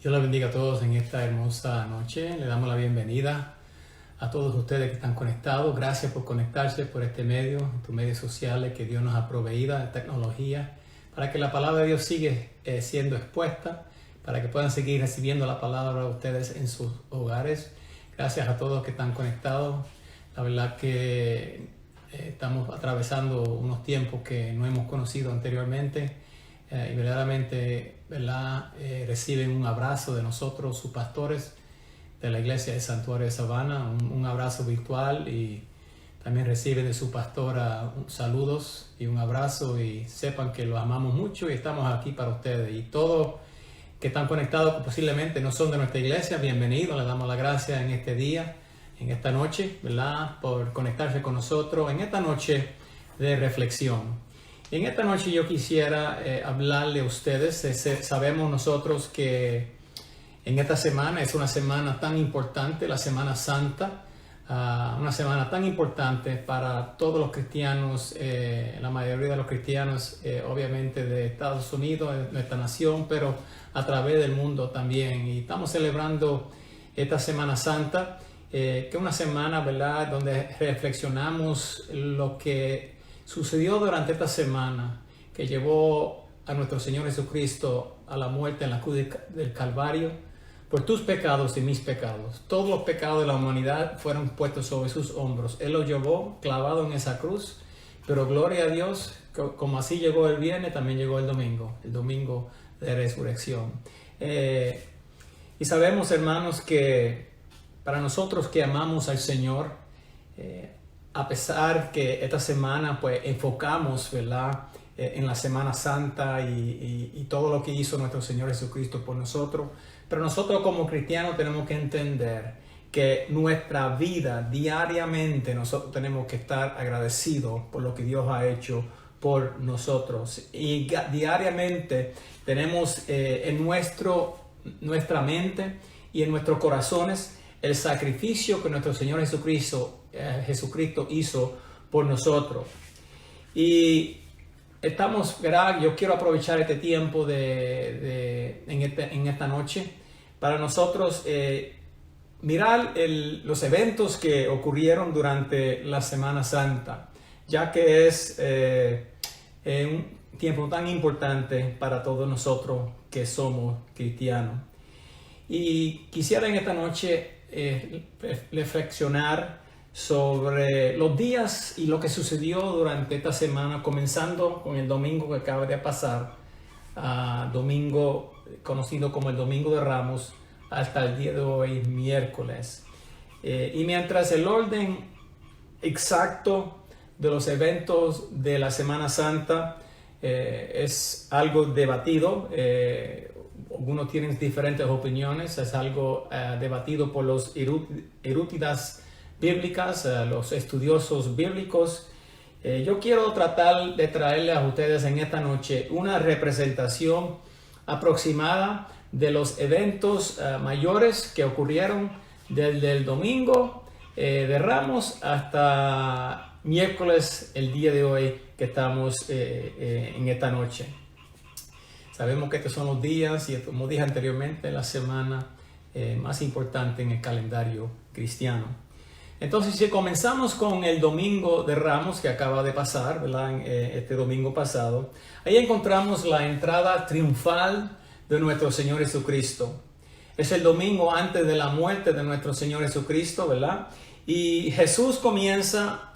Dios la bendiga a todos en esta hermosa noche. Le damos la bienvenida a todos ustedes que están conectados. Gracias por conectarse por este medio, estos medios sociales que Dios nos ha proveído de tecnología, para que la palabra de Dios siga siendo expuesta, para que puedan seguir recibiendo la palabra de ustedes en sus hogares. Gracias a todos que están conectados. La verdad que estamos atravesando unos tiempos que no hemos conocido anteriormente. Y verdaderamente, reciben un abrazo de nosotros, sus pastores de la iglesia de Santuario de Savannah, un abrazo virtual, y también reciben de su pastora saludos y un abrazo, y sepan que los amamos mucho y estamos aquí para ustedes. Y todos que están conectados, que posiblemente no son de nuestra iglesia, bienvenidos, les damos las gracias en este día, en esta noche, por conectarse con nosotros en esta noche de reflexión. En esta noche yo quisiera hablarle a ustedes. Sabemos nosotros que en esta semana es una semana tan importante, la Semana Santa, una semana tan importante para todos los cristianos, la mayoría de los cristianos, obviamente de Estados Unidos, de nuestra nación, pero a través del mundo también. Y estamos celebrando esta Semana Santa, que es una semana, ¿verdad?, donde reflexionamos lo que sucedió durante esta semana, que llevó a nuestro Señor Jesucristo a la muerte en la cruz del Calvario por tus pecados y mis pecados. Todos los pecados de la humanidad fueron puestos sobre sus hombros. Él los llevó clavado en esa cruz, pero gloria a Dios, como así llegó el viernes, también llegó el domingo de resurrección. Y sabemos, hermanos, que para nosotros que amamos al Señor, a pesar que esta semana pues enfocamos, ¿verdad?, en la Semana Santa y todo lo que hizo nuestro Señor Jesucristo por nosotros, pero nosotros como cristianos tenemos que entender que nuestra vida diariamente nosotros tenemos que estar agradecidos por lo que Dios ha hecho por nosotros, y diariamente tenemos en nuestra mente y en nuestros corazones el sacrificio que nuestro Señor Jesucristo hizo por nosotros. Y estamos, ¿verdad?, yo quiero aprovechar este tiempo en esta noche para nosotros mirar los eventos que ocurrieron durante la Semana Santa, ya que es un tiempo tan importante para todos nosotros que somos cristianos. Y quisiera en esta noche reflexionar sobre los días y lo que sucedió durante esta semana, comenzando con el domingo que acaba de pasar, domingo conocido como el Domingo de Ramos, hasta el día de hoy, miércoles. Y mientras el orden exacto de los eventos de la Semana Santa es algo debatido, algunos tienen diferentes opiniones, es algo debatido por los eruditas bíblicas, los estudiosos bíblicos. Yo quiero tratar de traerles a ustedes en esta noche una representación aproximada de los eventos mayores que ocurrieron desde el domingo de Ramos hasta miércoles, el día de hoy que estamos en esta noche. Sabemos que estos son los días, y como dije anteriormente, la semana más importante en el calendario cristiano. Entonces, si comenzamos con el Domingo de Ramos que acaba de pasar, ¿verdad?, este domingo pasado, ahí encontramos la entrada triunfal de nuestro Señor Jesucristo. Es el domingo antes de la muerte de nuestro Señor Jesucristo, ¿verdad? Y Jesús comienza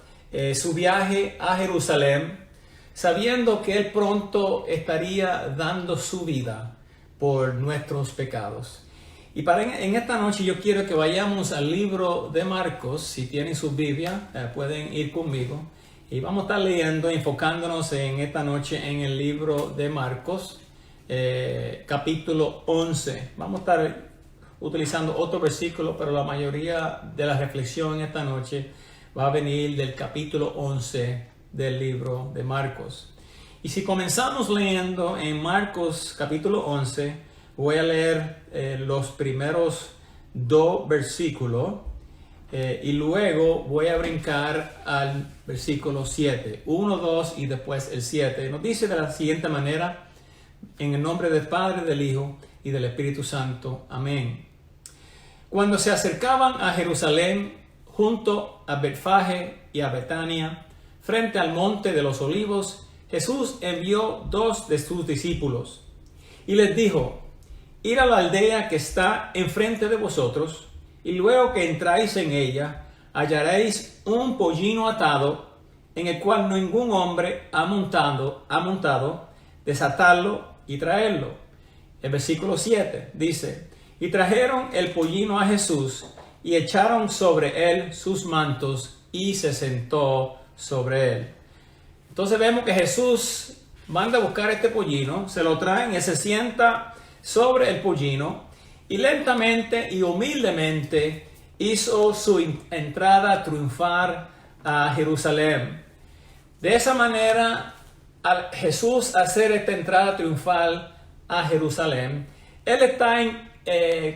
su viaje a Jerusalén, sabiendo que Él pronto estaría dando su vida por nuestros pecados. Y en esta noche yo quiero que vayamos al libro de Marcos. Si tienen su Biblia, pueden ir conmigo. Y vamos a estar leyendo, enfocándonos en esta noche en el libro de Marcos, capítulo 11. Vamos a estar utilizando otro versículo, pero la mayoría de la reflexión esta noche va a venir del capítulo 11 del libro de Marcos. Y si comenzamos leyendo en Marcos capítulo 11, voy a leer los primeros 2 versículos y luego voy a brincar al versículo 7, 1, 2 y después el 7. Nos dice de la siguiente manera: En el nombre del Padre, del Hijo y del Espíritu Santo. Amén. Cuando se acercaban a Jerusalén, junto a Betfagé y a Betania, frente al monte de los Olivos, Jesús envió 2 de sus discípulos y les dijo: id a la aldea que está enfrente de vosotros, y luego que entráis en ella, hallaréis un pollino atado, en el cual ningún hombre ha montado, desatadlo y traerlo. El versículo 7 dice: y trajeron el pollino a Jesús, y echaron sobre él sus mantos, y se sentó sobre él. Entonces vemos que Jesús manda a buscar este pollino, se lo traen y se sienta sobre el pollino, y lentamente y humildemente hizo su entrada triunfal a Jerusalén. De esa manera, al Jesús hacer esta entrada triunfal a Jerusalén, Él está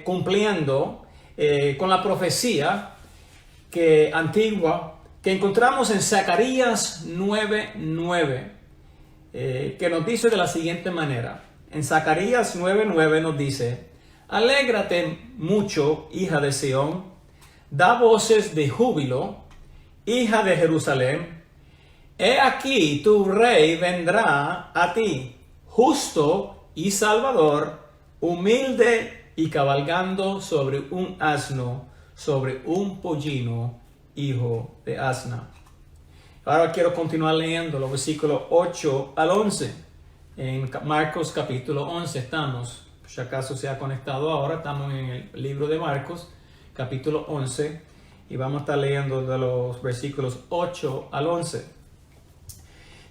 cumpliendo con la profecía antigua que encontramos en Zacarías 9:9, que nos dice de la siguiente manera. En Zacarías 9:9 nos dice: alégrate mucho, hija de Sión, da voces de júbilo, hija de Jerusalén. He aquí tu rey vendrá a ti, justo y salvador, humilde y cabalgando sobre un asno, sobre un pollino, hijo de asna. Ahora quiero continuar leyendo los versículos 8 al 11. En Marcos capítulo 11 estamos. Si acaso se ha conectado ahora, estamos en el libro de Marcos capítulo 11 y vamos a estar leyendo de los versículos 8 al 11.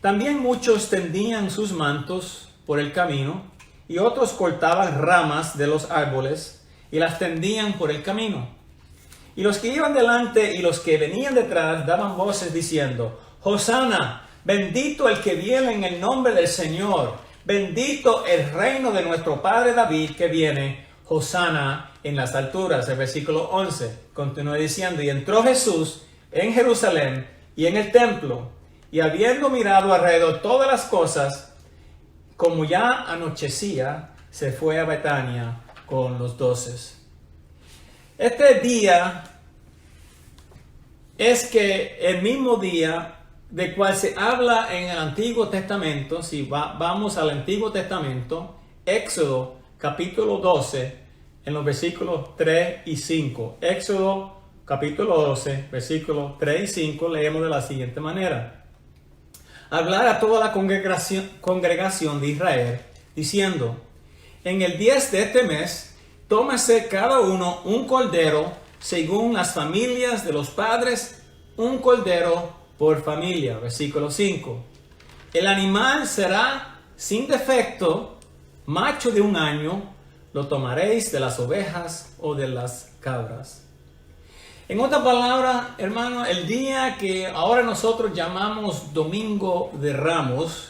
También muchos tendían sus mantos por el camino, y otros cortaban ramas de los árboles y las tendían por el camino. Y los que iban delante y los que venían detrás daban voces diciendo: Hosana, bendito el que viene en el nombre del Señor, bendito el reino de nuestro padre David que viene, Hosana en las alturas. El versículo 11 continúa diciendo: y entró Jesús en Jerusalén y en el templo, y habiendo mirado alrededor todas las cosas, como ya anochecía, se fue a Betania con los 12. Este día es que el mismo día de cual se habla en el Antiguo Testamento. Si vamos al Antiguo Testamento, Éxodo capítulo 12, en los versículos 3 y 5. Éxodo capítulo 12, versículos 3 y 5, leemos de la siguiente manera: hablar a toda la congregación de Israel, diciendo: en el 10 de este mes, tómese cada uno un cordero según las familias de los padres, un cordero por familia. Versículo 5. El animal será sin defecto, macho de 1 año, lo tomaréis de las ovejas o de las cabras. En otra palabra, hermano, el día que ahora nosotros llamamos Domingo de Ramos,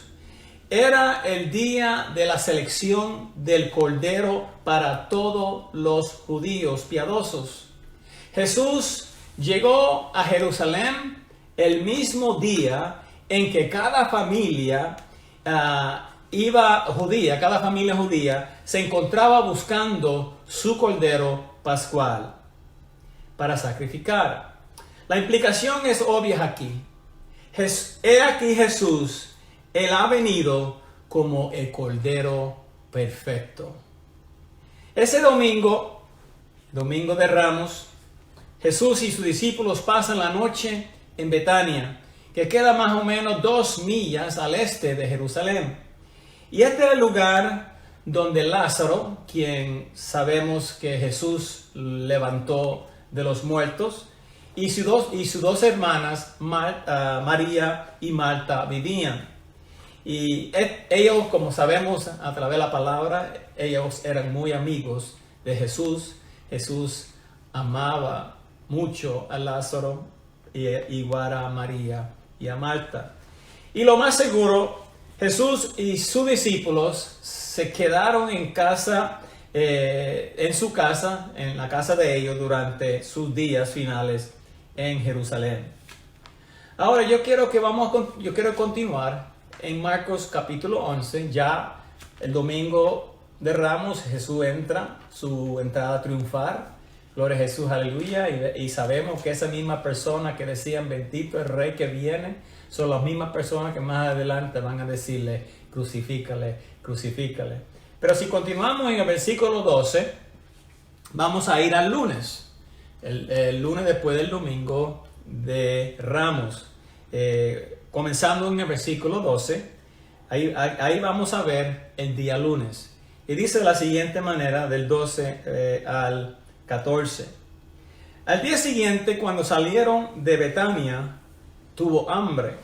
era el día de la selección del cordero para todos los judíos piadosos. Jesús llegó a Jerusalén el mismo día en que cada familia judía se encontraba buscando su cordero pascual para sacrificar. La implicación es obvia aquí. He aquí Jesús, Él ha venido como el Cordero perfecto. Ese domingo de Ramos, Jesús y sus discípulos pasan la noche en Betania, que queda más o menos 2 millas al este de Jerusalén. Y este es el lugar donde Lázaro, quien sabemos que Jesús levantó de los muertos, y sus dos hermanas, María y Marta, vivían. Y ellos, como sabemos a través de la palabra, ellos eran muy amigos de Jesús. Jesús amaba mucho a Lázaro, igual a María y a Marta. Y lo más seguro, Jesús y sus discípulos se quedaron en su casa, en la casa de ellos, durante sus días finales en Jerusalén. Ahora yo quiero continuar en Marcos capítulo 11, ya El domingo de Ramos Jesús entra, su entrada triunfal, gloria a Jesús, aleluya, y sabemos que esa misma persona que decían bendito el rey que viene, son las mismas personas que más adelante van a decirle crucifícale, crucifícale. Pero si continuamos en el versículo 12, vamos a ir al lunes, el lunes después del domingo de Ramos, comenzando en el versículo 12, ahí vamos a ver el día lunes. Y dice de la siguiente manera, del 12 al 14. Al día siguiente, cuando salieron de Betania, tuvo hambre.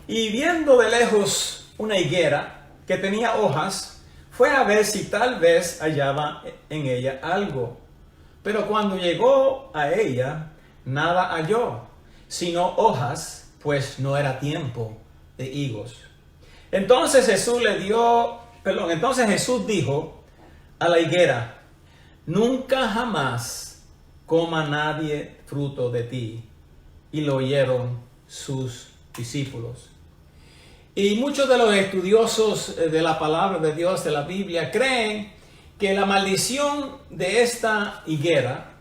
Y viendo de lejos una higuera que tenía hojas, fue a ver si tal vez hallaba en ella algo. Pero cuando llegó a ella, nada halló, sino hojas, pues no era tiempo de higos. Entonces Jesús dijo a la higuera: nunca jamás coma nadie fruto de ti. Y lo oyeron sus discípulos. Y muchos de los estudiosos de la palabra de Dios, de la Biblia, creen que la maldición de esta higuera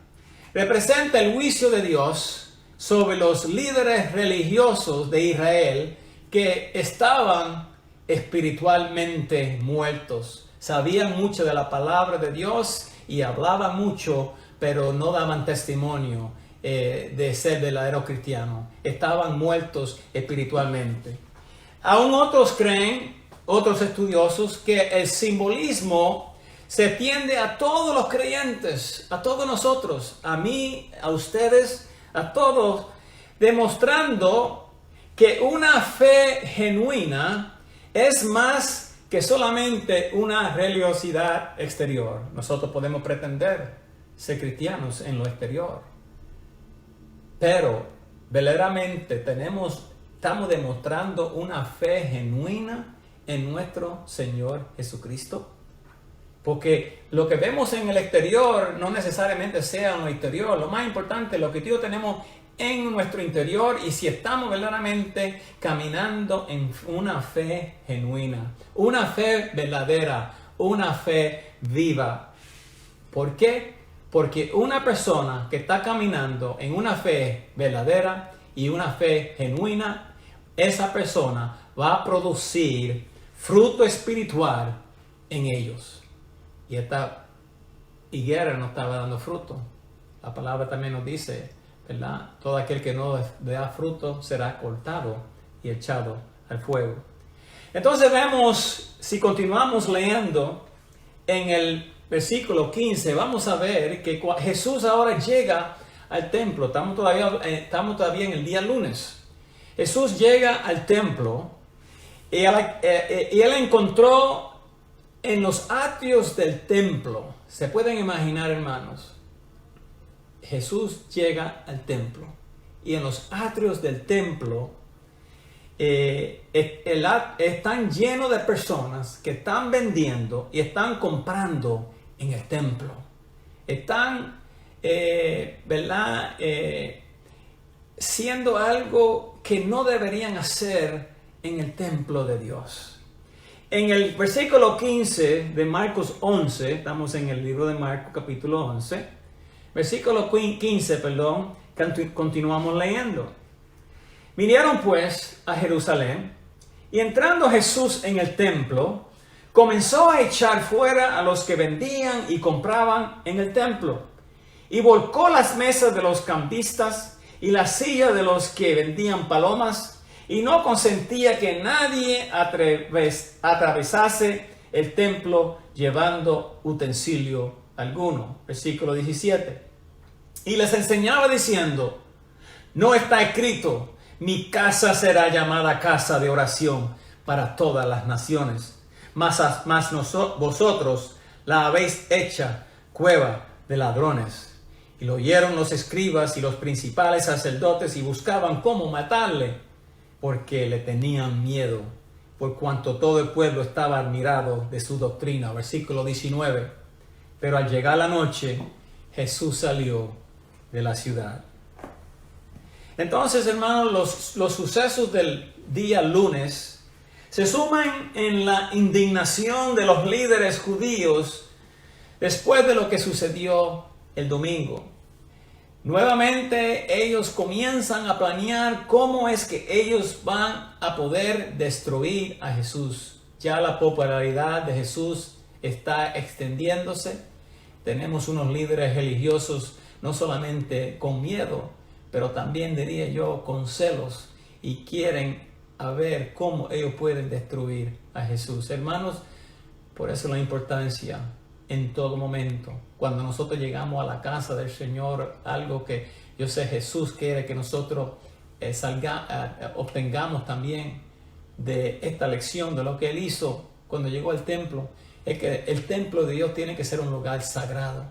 representa el juicio de Dios sobre los líderes religiosos de Israel que estaban espiritualmente muertos. Sabían mucho de la palabra de Dios y hablaban mucho, pero no daban testimonio de ser verdadero cristiano. Estaban muertos espiritualmente. Aún otros creen, otros estudiosos, que el simbolismo se tiende a todos los creyentes, a todos nosotros, a mí, a ustedes, a todos, demostrando que una fe genuina es más que solamente una religiosidad exterior. Nosotros podemos pretender ser cristianos en lo exterior, pero verdaderamente estamos demostrando una fe genuina en nuestro Señor Jesucristo. Porque lo que vemos en el exterior no necesariamente sea en lo exterior. Lo más importante es lo que Dios tenemos en nuestro interior, y si estamos verdaderamente caminando en una fe genuina, una fe verdadera, una fe viva. ¿Por qué? Porque una persona que está caminando en una fe verdadera y una fe genuina, esa persona va a producir fruto espiritual en ellos. Y esta higuera no estaba dando fruto. La palabra también nos dice, ¿verdad? Todo aquel que no da fruto será cortado y echado al fuego. Entonces vemos, si continuamos leyendo en el versículo 15, vamos a ver que Jesús ahora llega al templo. Estamos todavía en el día lunes. Jesús llega al templo y él encontró en los atrios del templo. Se pueden imaginar, hermanos, Jesús llega al templo y en los atrios del templo están llenos de personas que están vendiendo y están comprando en el templo. Están, siendo algo que no deberían hacer en el templo de Dios. En el versículo 15 de Marcos 11, estamos en el libro de Marcos capítulo 11, versículo 15, continuamos leyendo. Vinieron pues a Jerusalén, y entrando Jesús en el templo, comenzó a echar fuera a los que vendían y compraban en el templo, y volcó las mesas de los cambistas y las sillas de los que vendían palomas, y no consentía que nadie atravesase el templo llevando utensilio alguno. Versículo 17. Y les enseñaba diciendo: no está escrito, mi casa será llamada casa de oración para todas las naciones, mas vosotros la habéis hecha cueva de ladrones. Y lo oyeron los escribas y los principales sacerdotes, y buscaban cómo matarle, porque le tenían miedo, por cuanto todo el pueblo estaba admirado de su doctrina. Versículo 19. Pero al llegar la noche, Jesús salió de la ciudad. Entonces, hermanos, los sucesos del día lunes se suman en la indignación de los líderes judíos después de lo que sucedió el domingo. Nuevamente ellos comienzan a planear cómo es que ellos van a poder destruir a Jesús. Ya la popularidad de Jesús está extendiéndose. Tenemos unos líderes religiosos no solamente con miedo, pero también diría yo con celos, y quieren a ver cómo ellos pueden destruir a Jesús. Hermanos, por eso la importancia en todo momento. Cuando nosotros llegamos a la casa del Señor, algo que yo sé Jesús quiere que nosotros obtengamos también de esta lección, de lo que Él hizo cuando llegó al templo, es que el templo de Dios tiene que ser un lugar sagrado.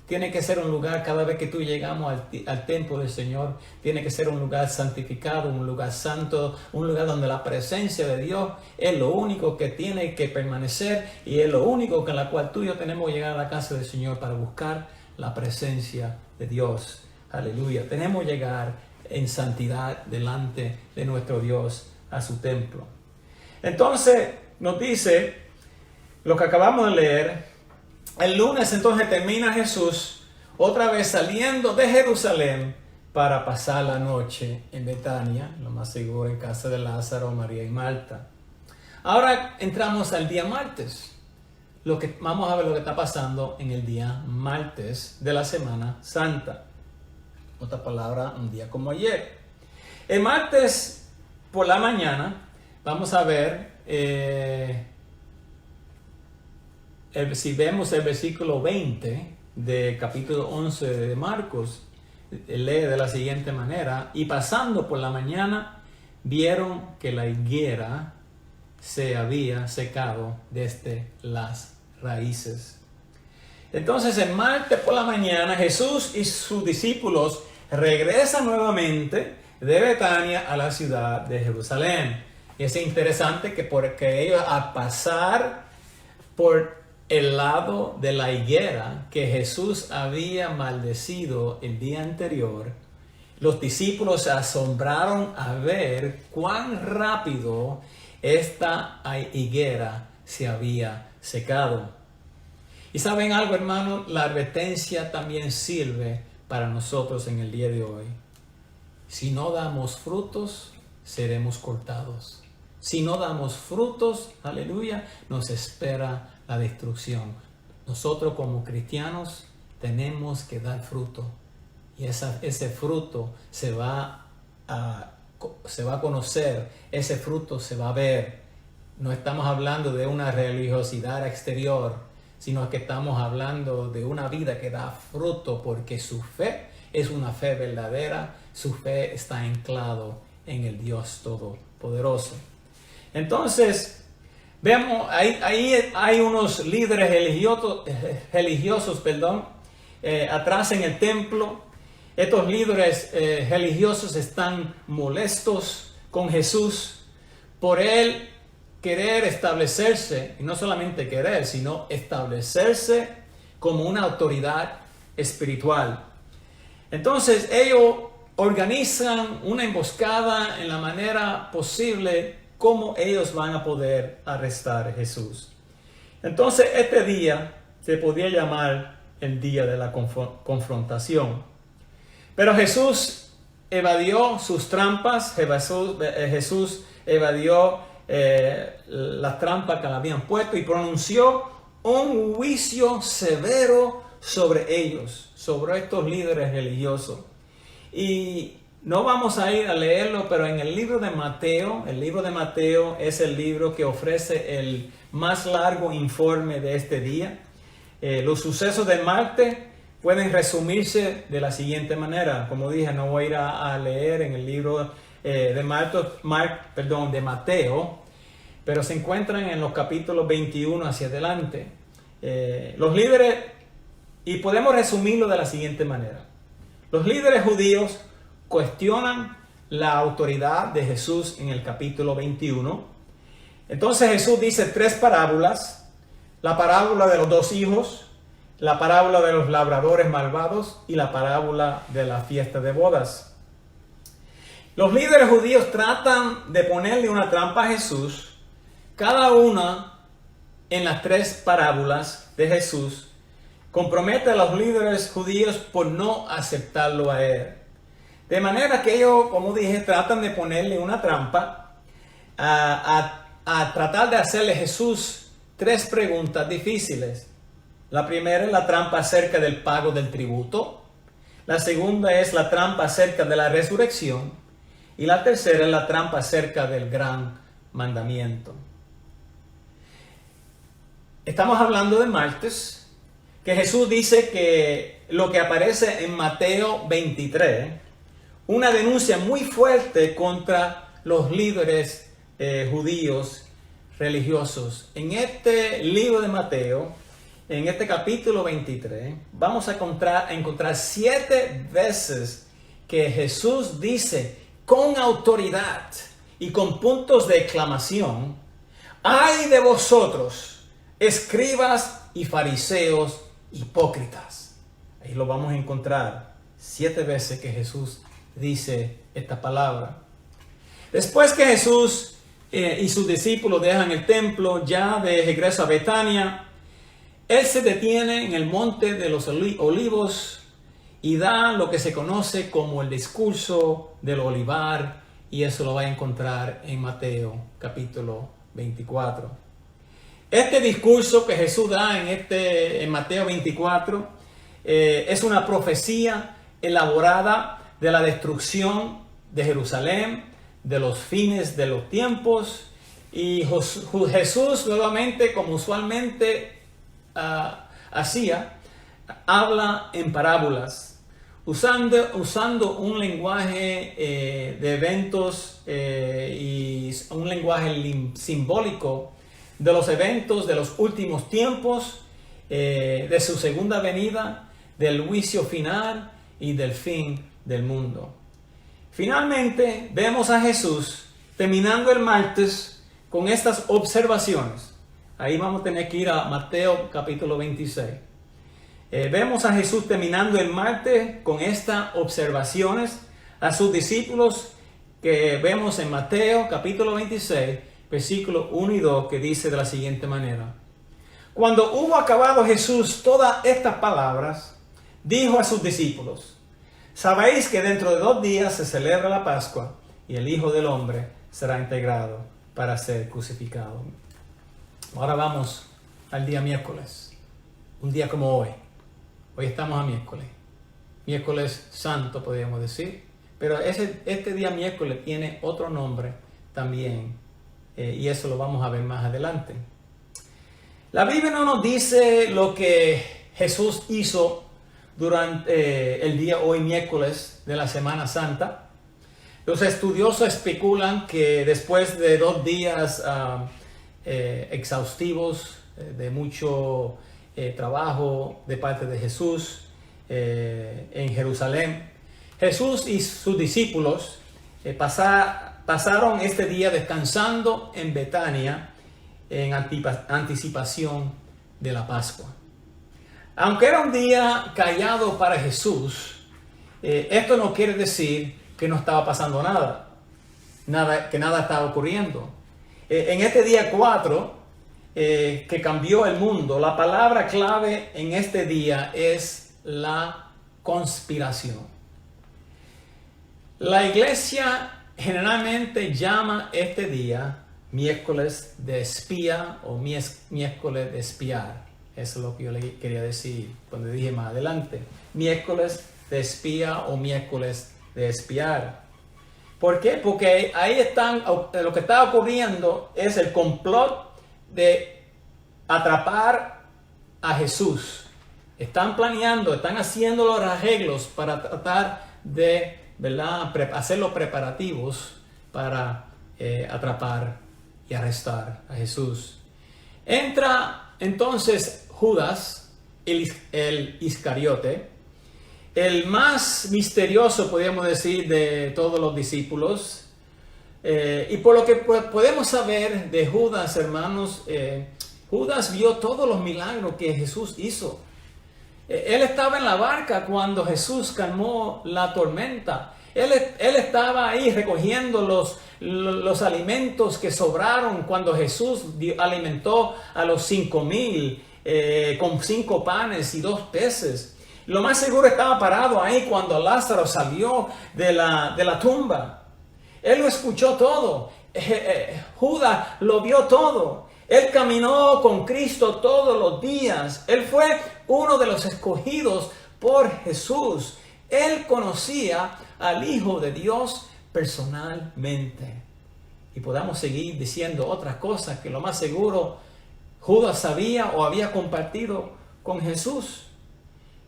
Tiene que ser un lugar, cada vez que tú llegamos al templo del Señor, tiene que ser un lugar santificado, un lugar santo, un lugar donde la presencia de Dios es lo único que tiene que permanecer, y es lo único con la cual tú y yo tenemos que llegar a la casa del Señor para buscar la presencia de Dios. Aleluya. Tenemos que llegar en santidad delante de nuestro Dios a su templo. Entonces nos dice lo que acabamos de leer. El lunes entonces termina Jesús otra vez saliendo de Jerusalén para pasar la noche en Betania, lo más seguro en casa de Lázaro, María y Marta. Ahora entramos al día martes. Vamos a ver lo que está pasando en el día martes de la Semana Santa. Otra palabra, un día como ayer. El martes por la mañana vamos a ver... si vemos el versículo 20 del capítulo 11 de Marcos, lee de la siguiente manera: y pasando por la mañana vieron que la higuera se había secado desde las raíces. Entonces el martes por la mañana Jesús y sus discípulos regresan nuevamente de Betania a la ciudad de Jerusalén. Y es interesante que porque ellos, al pasar por el lado de la higuera que Jesús había maldecido el día anterior, los discípulos se asombraron a ver cuán rápido esta higuera se había secado. Y saben algo, hermano, la advertencia también sirve para nosotros en el día de hoy. Si no damos frutos, seremos cortados. Si no damos frutos, aleluya, nos espera la destrucción. Nosotros como cristianos tenemos que dar fruto, y ese fruto se va a conocer, ese fruto se va a ver. No estamos hablando de una religiosidad exterior, sino que estamos hablando de una vida que da fruto, porque su fe es una fe verdadera, su fe está anclado en el Dios Todopoderoso. Entonces, vemos, ahí hay unos líderes religiosos, atrás en el templo. Estos líderes religiosos están molestos con Jesús por él querer establecerse, y no solamente querer, sino establecerse como una autoridad espiritual. Entonces ellos organizan una emboscada en la manera posible cómo ellos van a poder arrestar a Jesús. Entonces este día se podía llamar el día de la confrontación. Pero Jesús evadió sus trampas, Jesús evadió las trampas que le habían puesto, y pronunció un juicio severo sobre ellos, sobre estos líderes religiosos. Y no vamos a ir a leerlo, pero en el libro de Mateo es el libro que ofrece el más largo informe de este día. Los sucesos del martes pueden resumirse de la siguiente manera. Como dije, no voy a ir a leer en el libro de Mateo, pero se encuentran en los capítulos 21 hacia adelante. Los líderes, y podemos resumirlo de la siguiente manera. Los líderes judíos cuestionan la autoridad de Jesús en el capítulo 21. Entonces Jesús dice 3 parábolas: la parábola de los 2 hijos, la parábola de los labradores malvados y la parábola de la fiesta de bodas. Los líderes judíos tratan de ponerle una trampa a Jesús cada una en las tres parábolas de Jesús compromete a los líderes judíos por no aceptarlo a él. De manera que ellos, como dije, tratan de ponerle una trampa a tratar de hacerle a Jesús tres preguntas difíciles. La primera es la trampa acerca del pago del tributo. La segunda es la trampa acerca de la resurrección. Y la tercera es la trampa acerca del gran mandamiento. Estamos hablando de martes, que Jesús dice que lo que aparece en Mateo 23, una denuncia muy fuerte contra los líderes judíos religiosos. En este libro de Mateo, en este capítulo 23, vamos a encontrar 7 veces que Jesús dice con autoridad y con puntos de exclamación: ¡ay de vosotros, escribas y fariseos hipócritas! Ahí lo vamos a encontrar 7 veces que Jesús dice esta palabra. Después que Jesús y sus discípulos dejan el templo, ya de regreso a Betania, Él se detiene en el monte de los olivos y da lo que se conoce como el discurso del olivar, y eso lo va a encontrar en Mateo capítulo 24. Este discurso que Jesús da en Mateo 24 es una profecía elaborada de la destrucción de Jerusalén, de los fines de los tiempos, y Jesús nuevamente, como usualmente hacía, habla en parábolas, usando un lenguaje de eventos y un lenguaje simbólico de los eventos de los últimos tiempos, de su segunda venida, del juicio final y del fin del mundo. Finalmente vemos a Jesús terminando el martes con estas observaciones. Ahí vamos a tener que ir a Mateo capítulo 26. Vemos a Jesús terminando el martes con estas observaciones a sus discípulos, que vemos en Mateo capítulo 26, versículos 1 y 2, que dice de la siguiente manera: cuando hubo acabado Jesús todas estas palabras, dijo a sus discípulos: sabéis que dentro de 2 días se celebra la Pascua, y el Hijo del Hombre será entregado para ser crucificado. Ahora vamos al día miércoles, un día como hoy. Hoy estamos a miércoles santo, podríamos decir, pero este día miércoles tiene otro nombre también, y eso lo vamos a ver más adelante. La Biblia no nos dice lo que Jesús hizo durante el día hoy miércoles de la Semana Santa. Los estudiosos especulan que después de 2 días exhaustivos, de mucho trabajo de parte de Jesús en Jerusalén, Jesús y sus discípulos pasaron este día descansando en Betania en anticipación de la Pascua. Aunque era un día callado para Jesús, esto no quiere decir que no estaba pasando que nada estaba ocurriendo. En este día 4, que cambió el mundo, la palabra clave en este día es la conspiración. La iglesia generalmente llama este día miércoles de espía o miércoles de espiar. Eso es lo que yo le quería decir cuando dije más adelante. Miércoles de espía o miércoles de espiar. ¿Por qué? Porque ahí lo que está ocurriendo es el complot de atrapar a Jesús. Están planeando, están haciendo los arreglos para tratar de, hacer los preparativos para atrapar y arrestar a Jesús. Entra entonces Judas, el Iscariote, el más misterioso, podríamos decir, de todos los discípulos. Y por lo que podemos saber de Judas, hermanos, Judas vio todos los milagros que Jesús hizo. Él estaba en la barca cuando Jesús calmó la tormenta. Él estaba ahí recogiendo los alimentos que sobraron cuando Jesús alimentó a los 5,000 con 5 panes y 2 peces. Lo más seguro estaba parado ahí cuando Lázaro salió de la tumba. Él lo escuchó todo. Judas lo vio todo. Él caminó con Cristo todos los días. Él fue uno de los escogidos por Jesús. Él conocía al Hijo de Dios personalmente. Y podamos seguir diciendo otras cosas que lo más seguro Judas sabía o había compartido con Jesús.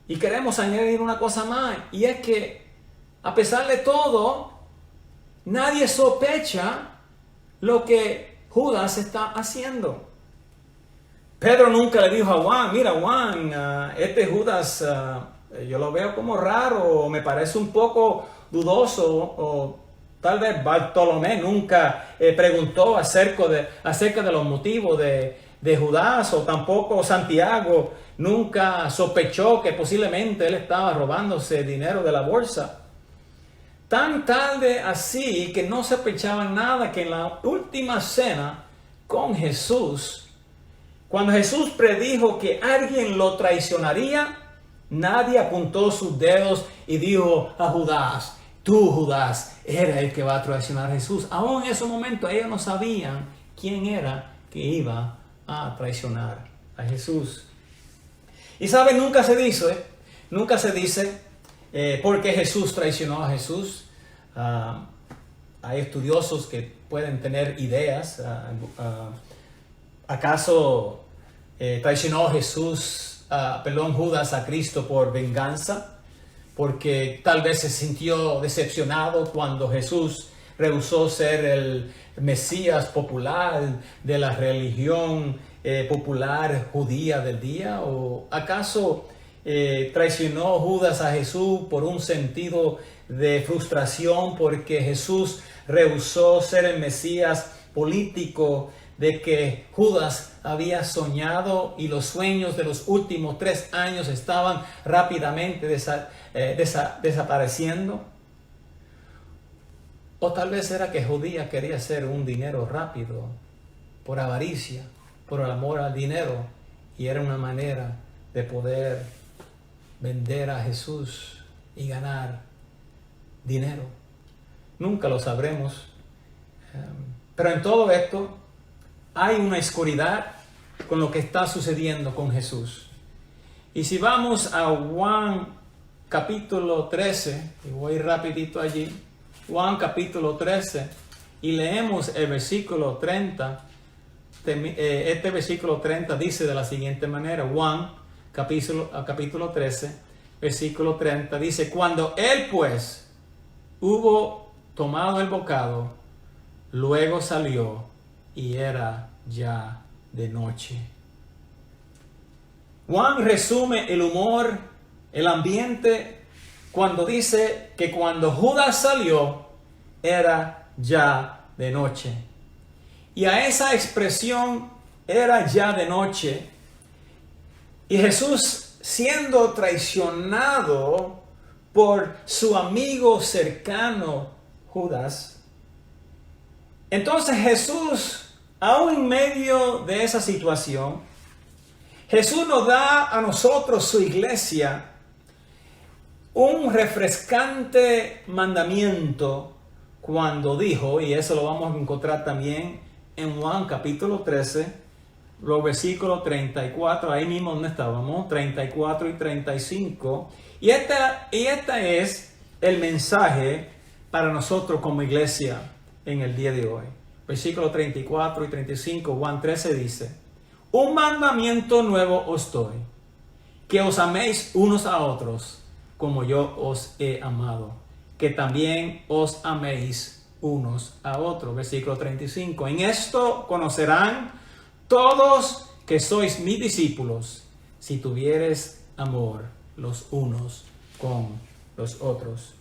Y queremos añadir una cosa más, y es que a pesar de todo, nadie sospecha lo que Judas está haciendo. Pedro nunca le dijo a Juan, mira Juan, este Judas yo lo veo como raro, me parece un poco dudoso, o tal vez Bartolomé nunca preguntó acerca de los motivos de Judas, o tampoco Santiago nunca sospechó que posiblemente él estaba robándose dinero de la bolsa. Tan tarde así que no sospechaban nada, que en la última cena con Jesús, cuando Jesús predijo que alguien lo traicionaría, nadie apuntó sus dedos y dijo a Judas, tú Judas, eres el que va a traicionar a Jesús. Aún en ese momento ellos no sabían quién era que iba a traicionar a Jesús. Y saben, nunca se dice por qué Jesús traicionó a Jesús. Hay estudiosos que pueden tener ideas. ¿Acaso traicionó Judas a Cristo por venganza? Porque tal vez se sintió decepcionado cuando Jesús rehusó ser el Mesías popular de la religión popular judía del día. ¿O acaso traicionó Judas a Jesús por un sentido de frustración porque Jesús rehusó ser el Mesías político de que Judas había soñado, y los sueños de los últimos 3 años estaban rápidamente desapareciendo? O tal vez era que Judía quería hacer un dinero rápido, por avaricia, por el amor al dinero, y era una manera de poder vender a Jesús y ganar dinero. Nunca lo sabremos. Pero en todo esto hay una oscuridad con lo que está sucediendo con Jesús. Y si vamos a Juan capítulo 13, y voy rapidito allí, Juan capítulo 13, y leemos el versículo 30, este versículo 30 dice de la siguiente manera. Juan capítulo 13, versículo 30 dice, cuando él pues hubo tomado el bocado, luego salió y era ya de noche. Juan resume el humor, el ambiente, cuando dice que cuando Judas salió, era ya de noche. Y a esa expresión, era ya de noche, y Jesús siendo traicionado por su amigo cercano Judas, entonces Jesús, aún en medio de esa situación, Jesús nos da a nosotros, su iglesia, un refrescante mandamiento cuando dijo, y eso lo vamos a encontrar también en Juan capítulo 13, los versículos 34, ahí mismo donde estábamos, 34 y 35. Y este es el mensaje para nosotros como iglesia en el día de hoy. Versículos 34 y 35, Juan 13 dice, un mandamiento nuevo os doy, que os améis unos a otros, como yo os he amado, que también os améis unos a otros. Versículo 35, en esto conocerán todos que sois mis discípulos, si tuviereis amor los unos con los otros.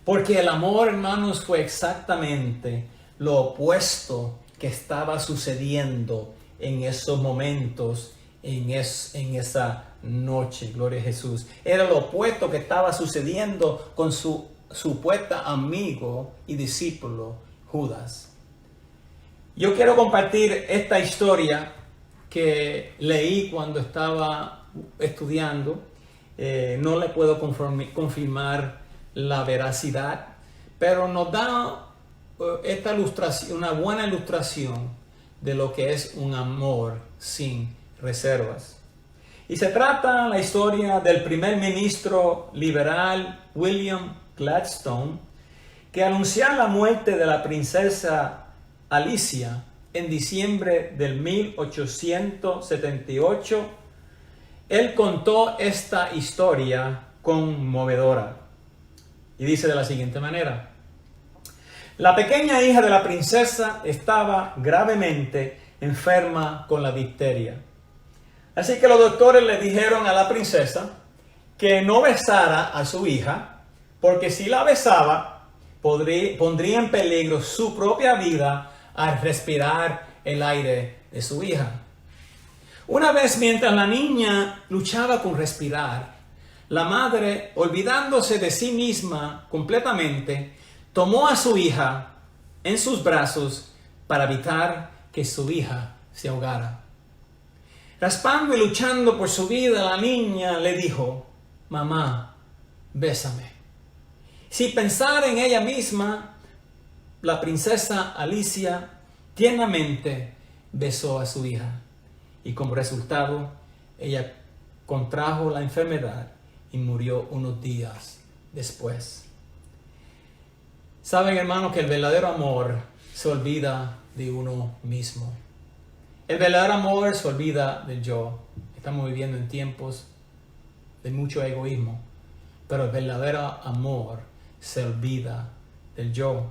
Porque el amor, hermanos, fue exactamente lo opuesto que estaba sucediendo en esos momentos, en esa noche. Gloria a Jesús. Era lo opuesto que estaba sucediendo con su supuesto amigo y discípulo, Judas. Yo quiero compartir esta historia que leí cuando estaba estudiando. No le puedo confirmar la veracidad, pero nos da esta ilustración, una buena ilustración de lo que es un amor sin reservas. Y se trata la historia del primer ministro liberal William Gladstone, que anunciara la muerte de la princesa Alicia en diciembre del 1878. Él contó esta historia conmovedora y dice de la siguiente manera: la pequeña hija de la princesa estaba gravemente enferma con la difteria. Así que los doctores le dijeron a la princesa que no besara a su hija, porque si la besaba, pondría en peligro su propia vida al respirar el aire de su hija. Una vez, mientras la niña luchaba con respirar, la madre, olvidándose de sí misma completamente, tomó a su hija en sus brazos para evitar que su hija se ahogara. Raspando y luchando por su vida, la niña le dijo: mamá, bésame. Sin pensar en ella misma, la princesa Alicia tiernamente besó a su hija y como resultado ella contrajo la enfermedad y murió unos días después. Saben, hermanos, que el verdadero amor se olvida de uno mismo. El verdadero amor se olvida del yo. Estamos viviendo en tiempos de mucho egoísmo, pero el verdadero amor se olvida del yo.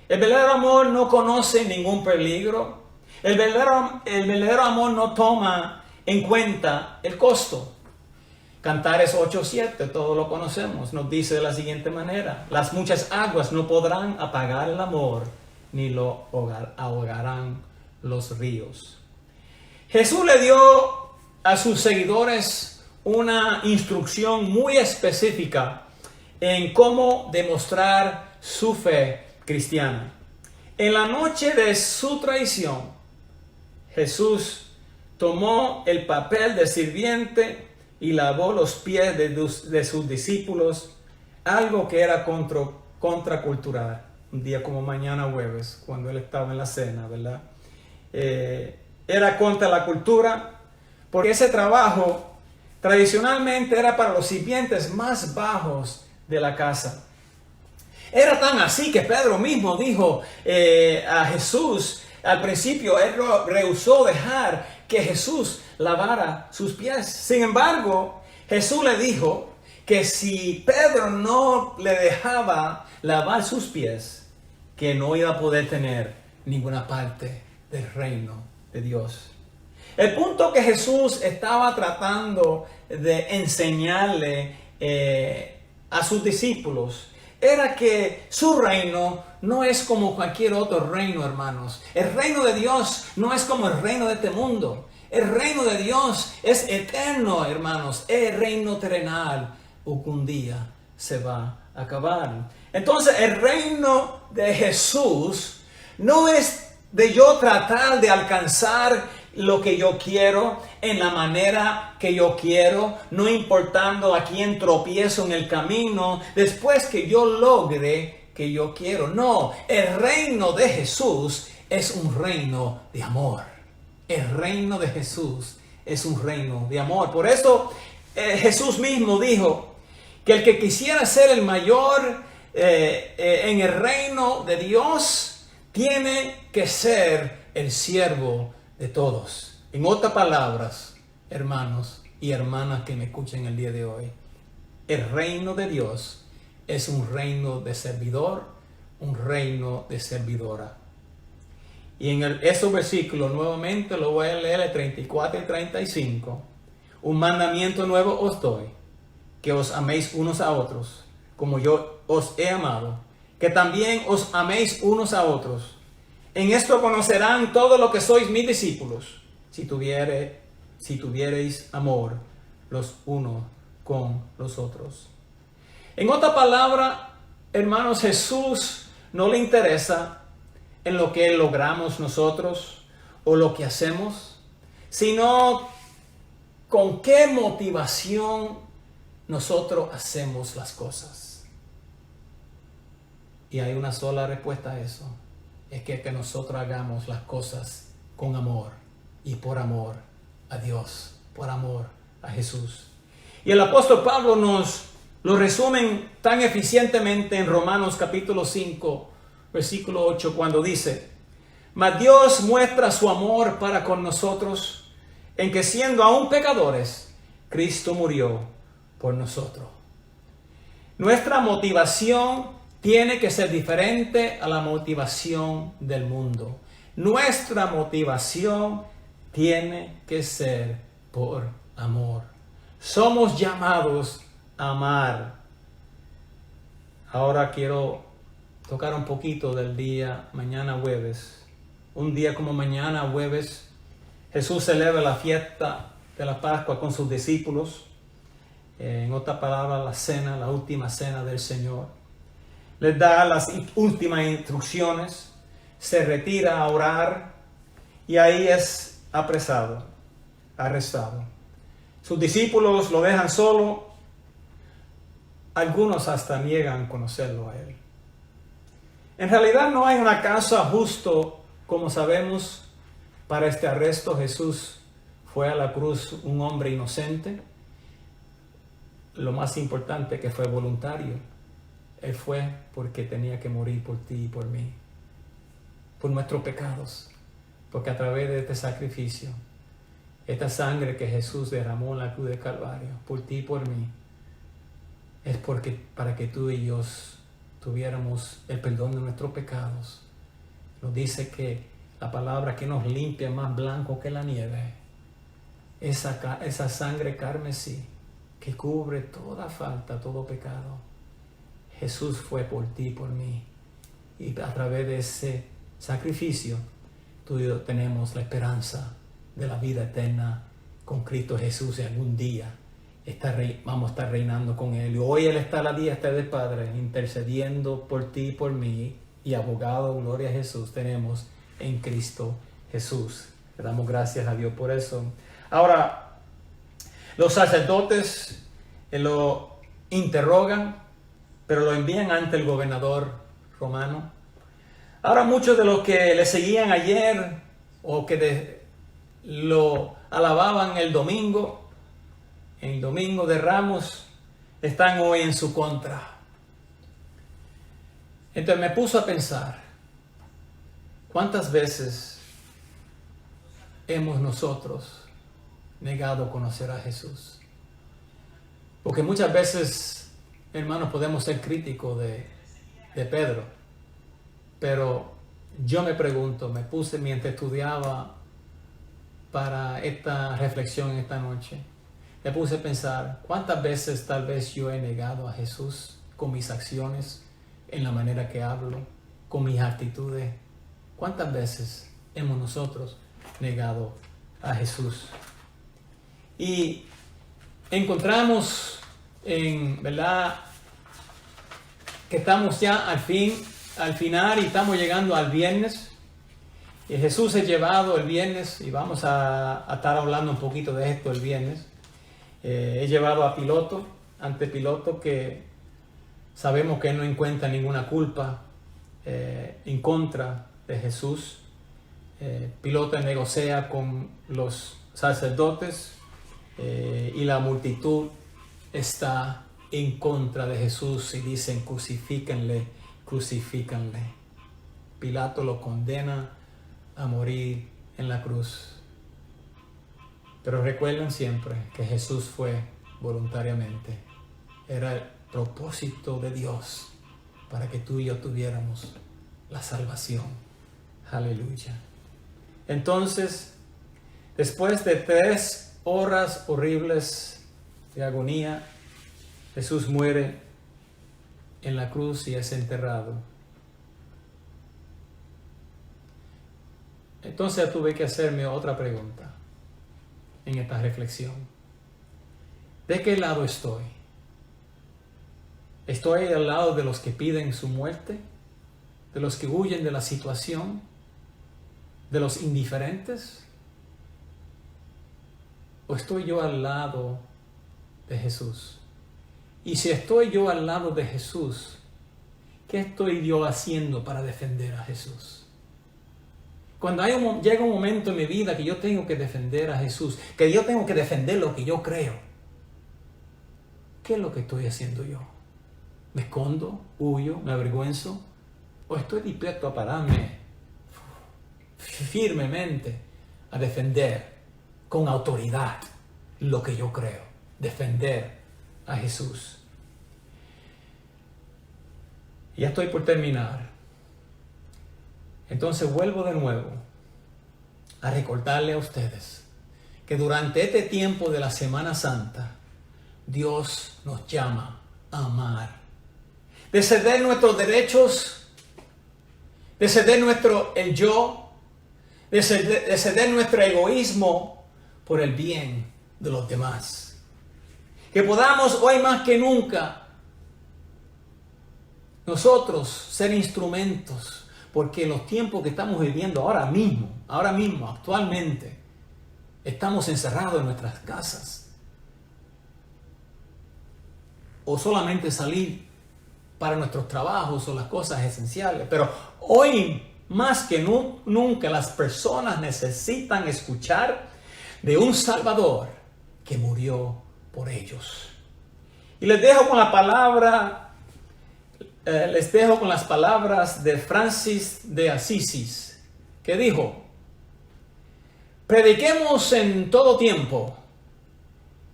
El verdadero amor no conoce ningún peligro. El verdadero amor no toma en cuenta el costo. Cantares 8:7, todos lo conocemos, nos dice de la siguiente manera: las muchas aguas no podrán apagar el amor, ni lo ahogarán los ríos. Jesús le dio a sus seguidores una instrucción muy específica en cómo demostrar su fe cristiana. En la noche de su traición, Jesús tomó el papel de sirviente y lavó los pies de sus discípulos, algo que era contracultural. Un día como mañana jueves, cuando él estaba en la cena, ¿verdad? Era contra la cultura, porque ese trabajo tradicionalmente era para los sirvientes más bajos de la casa. Era tan así que Pedro mismo dijo a Jesús, al principio él rehusó dejar que Jesús lavara sus pies. Sin embargo, Jesús le dijo que si Pedro no le dejaba lavar sus pies, que no iba a poder tener ninguna parte del reino de Dios. El punto que Jesús estaba tratando de enseñarle a sus discípulos era que su reino no es como cualquier otro reino, hermanos. El reino de Dios no es como el reino de este mundo. El reino de Dios es eterno, hermanos. El reino terrenal un día se va a acabar. Entonces, el reino de Jesús no es de yo tratar de alcanzar lo que yo quiero, en la manera que yo quiero, no importando a quién tropiezo en el camino, después que yo logre que yo quiero. No, el reino de Jesús es un reino de amor. El reino de Jesús es un reino de amor. Por eso Jesús mismo dijo que el que quisiera ser el mayor en el reino de Dios tiene que ser el siervo de todos. En otras palabras, hermanos y hermanas que me escuchen el día de hoy, el reino de Dios es un reino de servidor, un reino de servidora. Y en esos versículos, nuevamente lo voy a leer, el 34 y 35. Un mandamiento nuevo os doy, que os améis unos a otros, como yo os he amado, que también os améis unos a otros. En esto conocerán todos los que sois mis discípulos, si tuviereis amor los unos con los otros. En otra palabra, hermanos, Jesús no le interesa en lo que logramos nosotros o lo que hacemos, sino con qué motivación nosotros hacemos las cosas. Y hay una sola respuesta a eso, es que nosotros hagamos las cosas con amor y por amor a Dios, por amor a Jesús. Y el apóstol Pablo nos lo resume tan eficientemente en Romanos capítulo 5, versículo 8, cuando dice: mas Dios muestra su amor para con nosotros en que siendo aún pecadores, Cristo murió por nosotros. Nuestra motivación tiene que ser diferente a la motivación del mundo. Nuestra motivación tiene que ser por amor. Somos llamados a amar. Ahora quiero tocar un poquito del día mañana jueves. Un día como mañana jueves, Jesús celebra la fiesta de la Pascua con sus discípulos. En otra palabra, la cena, la última cena del Señor. Les da las últimas instrucciones, se retira a orar y ahí es apresado, arrestado. Sus discípulos lo dejan solo, algunos hasta niegan conocerlo a él. En realidad no hay una causa justa, como sabemos, para este arresto. Jesús fue a la cruz un hombre inocente. Lo más importante que fue voluntario. Él fue porque tenía que morir por ti y por mí, por nuestros pecados, porque a través de este sacrificio, esta sangre que Jesús derramó en la cruz de Calvario, por ti y por mí, es para que tú y yo tuviéramos el perdón de nuestros pecados. Nos dice que la palabra que nos limpia más blanco que la nieve, esa sangre carmesí que cubre toda falta, todo pecado. Jesús fue por ti y por mí. Y a través de ese sacrificio, tú y yo tenemos la esperanza de la vida eterna con Cristo Jesús. Y algún día vamos a estar reinando con Él. Y hoy Él está a la diestra del Padre, intercediendo por ti y por mí. Y abogado, gloria a Jesús, tenemos en Cristo Jesús. Le damos gracias a Dios por eso. Ahora, los sacerdotes lo interrogan, pero lo envían ante el gobernador romano. Ahora muchos de los que le seguían ayer o que lo alababan el domingo de Ramos, están hoy en su contra. Entonces me puso a pensar, ¿cuántas veces hemos nosotros negado conocer a Jesús? Porque muchas veces, hermanos, podemos ser críticos de Pedro, pero yo me pregunto, me puse mientras estudiaba para esta reflexión esta noche, me puse a pensar, ¿cuántas veces tal vez yo he negado a Jesús con mis acciones, en la manera que hablo, con mis actitudes? ¿Cuántas veces hemos nosotros negado a Jesús? Y encontramos ¿verdad? Que estamos ya al final y estamos llegando al viernes. Y Jesús es llevado el viernes y vamos a estar hablando un poquito de esto el viernes. Es llevado a Pilato, ante Pilato, que sabemos que él no encuentra ninguna culpa en contra de Jesús. Pilato negocia con los sacerdotes y la multitud está en contra de Jesús y dicen: crucifícanle, crucifícanle. Pilato lo condena a morir en la cruz. Pero recuerden siempre que Jesús fue voluntariamente. Era el propósito de Dios para que tú y yo tuviéramos la salvación. Aleluya. Entonces, después de 3 horas horribles de agonía, Jesús muere en la cruz y es enterrado. Entonces tuve que hacerme otra pregunta en esta reflexión. ¿De qué lado estoy? ¿Estoy al lado de los que piden su muerte? de los que huyen de la situación, de los indiferentes? ¿O estoy yo al lado de Jesús? Y si estoy yo al lado de Jesús, ¿qué estoy yo haciendo para defender a Jesús? Cuando llega un momento en mi vida que yo tengo que defender a Jesús, que yo tengo que defender lo que yo creo, ¿qué es lo que estoy haciendo yo? ¿Me escondo? ¿Huyo? ¿Me avergüenzo? ¿O estoy dispuesto a pararme firmemente a defender con autoridad lo que yo creo? Defender a Jesús. Ya estoy por terminar. Entonces vuelvo de nuevo a recordarle a ustedes que durante este tiempo de la Semana Santa, Dios nos llama a amar. De ceder nuestros derechos, de ceder el yo, de ceder nuestro egoísmo por el bien de los demás. Que podamos hoy más que nunca nosotros ser instrumentos, porque en los tiempos que estamos viviendo ahora mismo, actualmente, estamos encerrados en nuestras casas. O solamente salir para nuestros trabajos o las cosas esenciales. Pero hoy, más que nunca, las personas necesitan escuchar de un Salvador que murió por ellos. Y les dejo con las palabras de Francis de Asís, que dijo: prediquemos en todo tiempo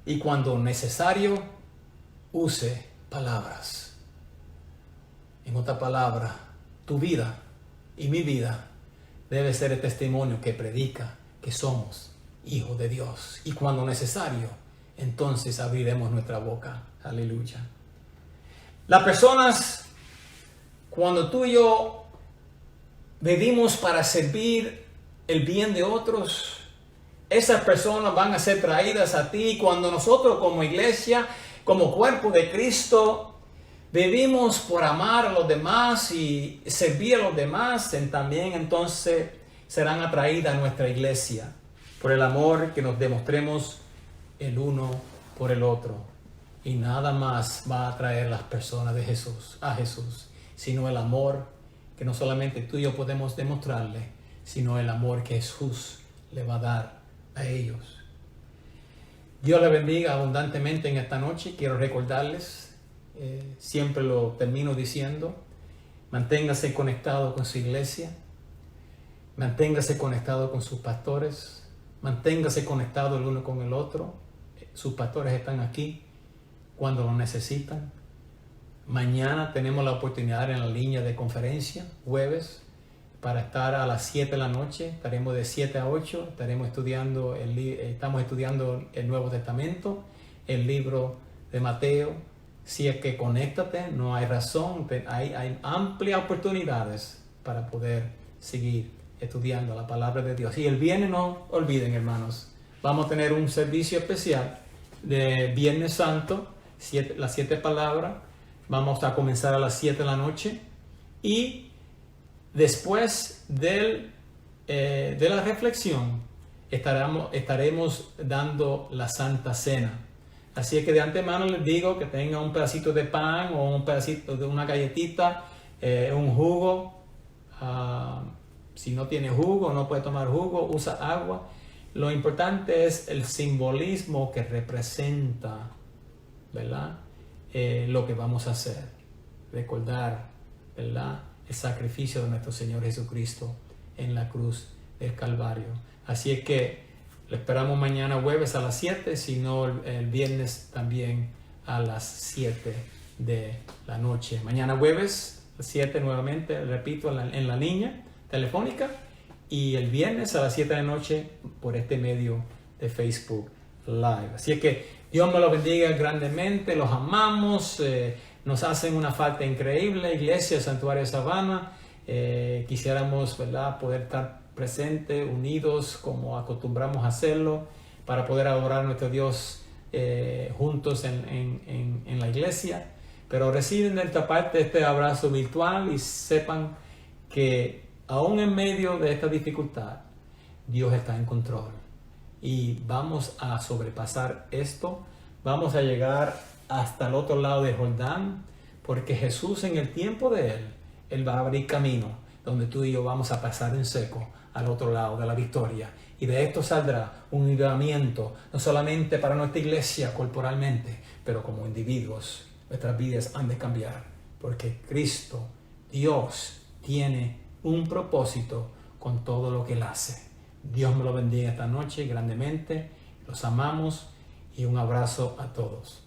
y cuando necesario use palabras. En otra palabra, tu vida y mi vida debe ser el testimonio que predica que somos hijos de Dios. Y cuando necesario, entonces abriremos nuestra boca. Aleluya. Las personas, cuando tú y yo vivimos para servir el bien de otros, esas personas van a ser traídas a ti. Cuando nosotros como iglesia, como cuerpo de Cristo, vivimos por amar a los demás y servir a los demás, también entonces serán atraídas a nuestra iglesia por el amor que nos demostremos el uno por el otro. Y nada más va a atraer a las personas a Jesús, sino el amor que no solamente tú y yo podemos demostrarle, sino el amor que Jesús le va a dar a ellos. Dios les bendiga abundantemente en esta noche. Quiero recordarles, siempre lo termino diciendo, manténgase conectado con su iglesia, manténgase conectado con sus pastores, manténgase conectado el uno con el otro. Sus pastores están aquí cuando lo necesitan. Mañana tenemos la oportunidad en la línea de conferencia, jueves, para estar a las 7 de la noche. Estaremos de 7 a 8. Estamos estudiando el Nuevo Testamento, el libro de Mateo. Si es que conéctate, no hay razón, hay amplias oportunidades para poder seguir estudiando la palabra de Dios. Y el viernes, no olviden, hermanos, vamos a tener un servicio especial de Viernes Santo, las 7 palabras. Vamos a comenzar a las 7 de la noche y después de la reflexión estaremos dando la Santa Cena. Así es que de antemano les digo que tengan un pedacito de pan o un pedacito de una galletita, un jugo. Si no tiene jugo, no puede tomar jugo, usa agua. Lo importante es el simbolismo que representa, ¿verdad? Lo que vamos a hacer. Recordar, ¿verdad?, el sacrificio de nuestro Señor Jesucristo en la cruz del Calvario. Así es que lo esperamos mañana jueves a las 7, sino el viernes también a las 7 de la noche. Mañana jueves a las 7 nuevamente, repito, en la línea telefónica, y el viernes a las 7 de la noche por este medio de Facebook Live. Así es que Dios me los bendiga grandemente, los amamos, nos hacen una falta increíble, Iglesia Santuario Sabana. Quisiéramos, ¿verdad?, poder estar presentes, unidos como acostumbramos a hacerlo, para poder adorar a nuestro Dios juntos en la iglesia. Pero reciben de esta parte este abrazo virtual y sepan que aún en medio de esta dificultad, Dios está en control. Y vamos a sobrepasar esto. Vamos a llegar hasta el otro lado de Jordán, porque Jesús, en el tiempo de Él va a abrir camino donde tú y yo vamos a pasar en seco al otro lado de la victoria. Y de esto saldrá un libramiento, no solamente para nuestra iglesia corporalmente, pero como individuos. Nuestras vidas han de cambiar, porque Cristo, Dios, tiene un propósito con todo lo que Él hace. Dios me lo bendiga esta noche grandemente. Los amamos y un abrazo a todos.